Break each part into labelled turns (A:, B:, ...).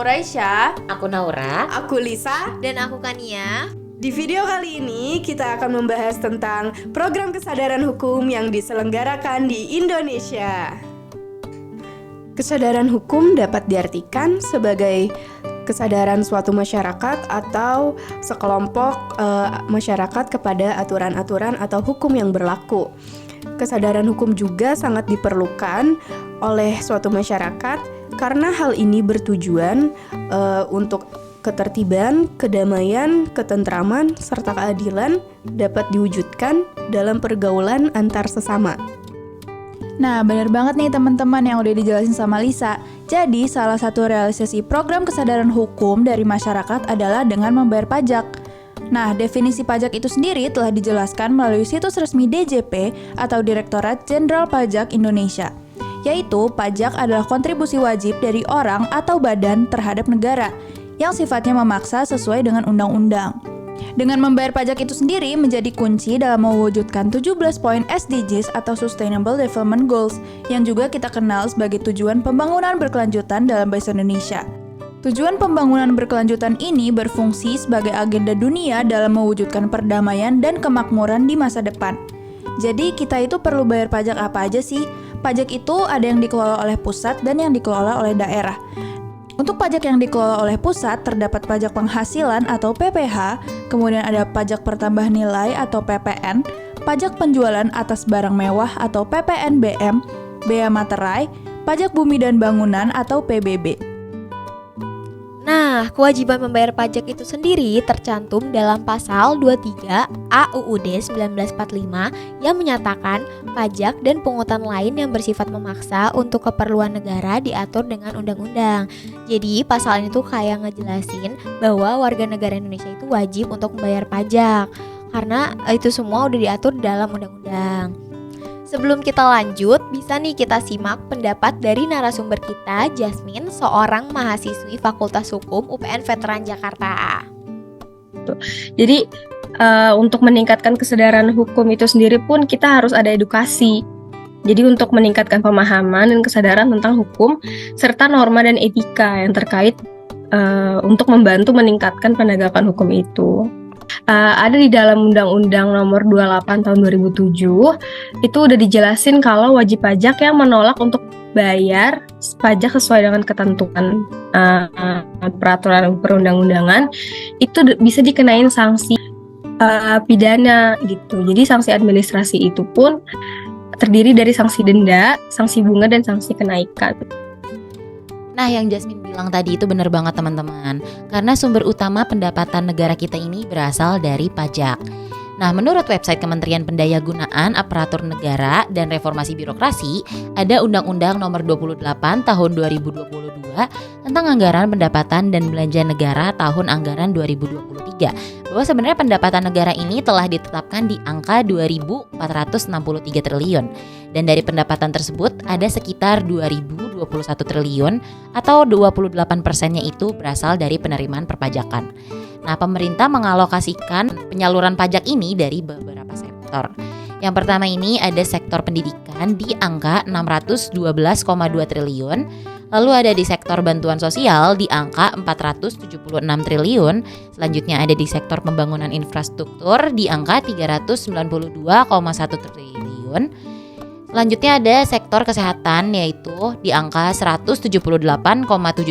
A: Aku Raisya.
B: Aku Naura.
C: Aku Lisa.
D: Dan aku Kania.
C: Di video kali ini kita akan membahas tentang program kesadaran hukum yang diselenggarakan di Indonesia. Kesadaran hukum dapat diartikan sebagai kesadaran suatu masyarakat atau sekelompok masyarakat kepada aturan-aturan atau hukum yang berlaku. Kesadaran hukum juga sangat diperlukan oleh suatu masyarakat karena hal ini bertujuan untuk ketertiban, kedamaian, ketentraman, serta keadilan dapat diwujudkan dalam pergaulan antar sesama.
A: Nah, benar banget nih teman-teman yang udah dijelasin sama Lisa. Jadi, salah satu realisasi program kesadaran hukum dari masyarakat adalah dengan membayar pajak. Nah, definisi pajak itu sendiri telah dijelaskan melalui situs resmi DJP atau Direktorat Jenderal Pajak Indonesia, yaitu pajak adalah kontribusi wajib dari orang atau badan terhadap negara yang sifatnya memaksa sesuai dengan undang-undang. Dengan membayar pajak itu sendiri menjadi kunci dalam mewujudkan 17 poin SDGs atau Sustainable Development Goals yang juga kita kenal sebagai tujuan pembangunan berkelanjutan dalam bahasa Indonesia. Tujuan pembangunan berkelanjutan ini berfungsi sebagai agenda dunia dalam mewujudkan perdamaian dan kemakmuran di masa depan. Jadi kita itu perlu bayar pajak apa aja sih? Pajak itu ada yang dikelola oleh pusat dan yang dikelola oleh daerah. Untuk pajak yang dikelola oleh pusat, terdapat pajak penghasilan atau PPH, kemudian ada pajak pertambahan nilai atau PPN, pajak penjualan atas barang mewah atau PPNBM, bea materai, pajak bumi dan bangunan atau PBB.
D: Nah, kewajiban membayar pajak itu sendiri tercantum dalam pasal 23 AUUD 1945 yang menyatakan pajak dan pungutan lain yang bersifat memaksa untuk keperluan negara diatur dengan undang-undang. Jadi pasal ini tuh kayak ngejelasin bahwa warga negara Indonesia itu wajib untuk membayar pajak karena itu semua udah diatur dalam undang-undang. Sebelum kita lanjut, bisa nih kita simak pendapat dari narasumber kita, Jasmine, seorang mahasiswi Fakultas Hukum UPN Veteran Jakarta.
E: Jadi untuk meningkatkan kesadaran hukum itu sendiri pun kita harus ada edukasi. Jadi untuk meningkatkan pemahaman dan kesadaran tentang hukum serta norma dan etika yang terkait untuk membantu meningkatkan penegakan hukum itu. Ada di dalam Undang-Undang Nomor 28 Tahun 2007 itu udah dijelasin kalau wajib pajak yang menolak untuk bayar pajak sesuai dengan ketentuan peraturan perundang-undangan itu bisa dikenain sanksi pidana gitu. Jadi sanksi administrasi itu pun terdiri dari sanksi denda, sanksi bunga, dan sanksi kenaikan.
B: Nah, yang Jasmine bilang tadi itu benar banget teman-teman. Karena sumber utama pendapatan negara kita ini berasal dari pajak. Nah, menurut website Kementerian Pendayagunaan Aparatur Negara dan Reformasi Birokrasi, ada Undang-Undang Nomor 28 Tahun 2022 tentang anggaran pendapatan dan belanja negara tahun anggaran 2023. Bahwa sebenarnya pendapatan negara ini telah ditetapkan di angka 2.463 triliun. Dan dari pendapatan tersebut ada sekitar 2.021 triliun atau 28%-nya itu berasal dari penerimaan perpajakan. Nah, pemerintah mengalokasikan penyaluran pajak ini dari beberapa sektor. Yang pertama ini ada sektor pendidikan di angka 612,2 triliun. Lalu ada di sektor bantuan sosial di angka 476 triliun. Selanjutnya ada di sektor pembangunan infrastruktur di angka 392,1 triliun. Selanjutnya ada sektor kesehatan yaitu di angka 178,7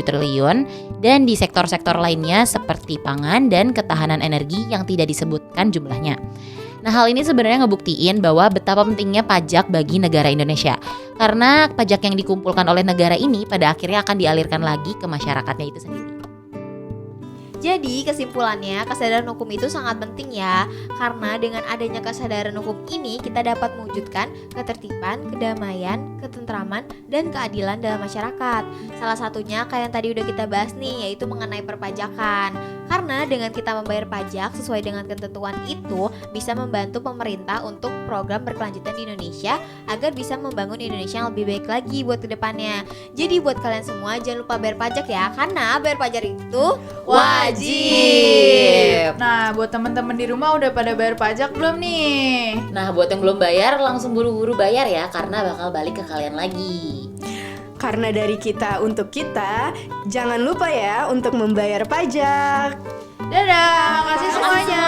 B: triliun dan di sektor-sektor lainnya seperti pangan dan ketahanan energi yang tidak disebutkan jumlahnya. Nah, hal ini sebenarnya ngebuktiin bahwa betapa pentingnya pajak bagi negara Indonesia. Karena pajak yang dikumpulkan oleh negara ini pada akhirnya akan dialirkan lagi ke masyarakatnya itu sendiri.
D: Jadi kesimpulannya kesadaran hukum itu sangat penting ya. Karena dengan adanya kesadaran hukum ini kita dapat mewujudkan ketertiban, kedamaian, ketentraman, dan keadilan dalam masyarakat. Salah satunya kayak yang tadi udah kita bahas nih, yaitu mengenai perpajakan. Karena dengan kita membayar pajak sesuai dengan ketentuan itu bisa membantu pemerintah untuk program berkelanjutan di Indonesia agar bisa membangun Indonesia yang lebih baik lagi buat kedepannya. Jadi buat kalian semua jangan lupa bayar pajak ya, karena bayar pajak itu
A: wajib. Nah, buat teman-teman di rumah udah pada bayar pajak belum nih?
B: Nah, buat yang belum bayar langsung buru-buru bayar ya, karena bakal balik ke kalian lagi.
C: Karena dari kita untuk kita, jangan lupa ya untuk membayar pajak.
A: Dadah, makasih semuanya.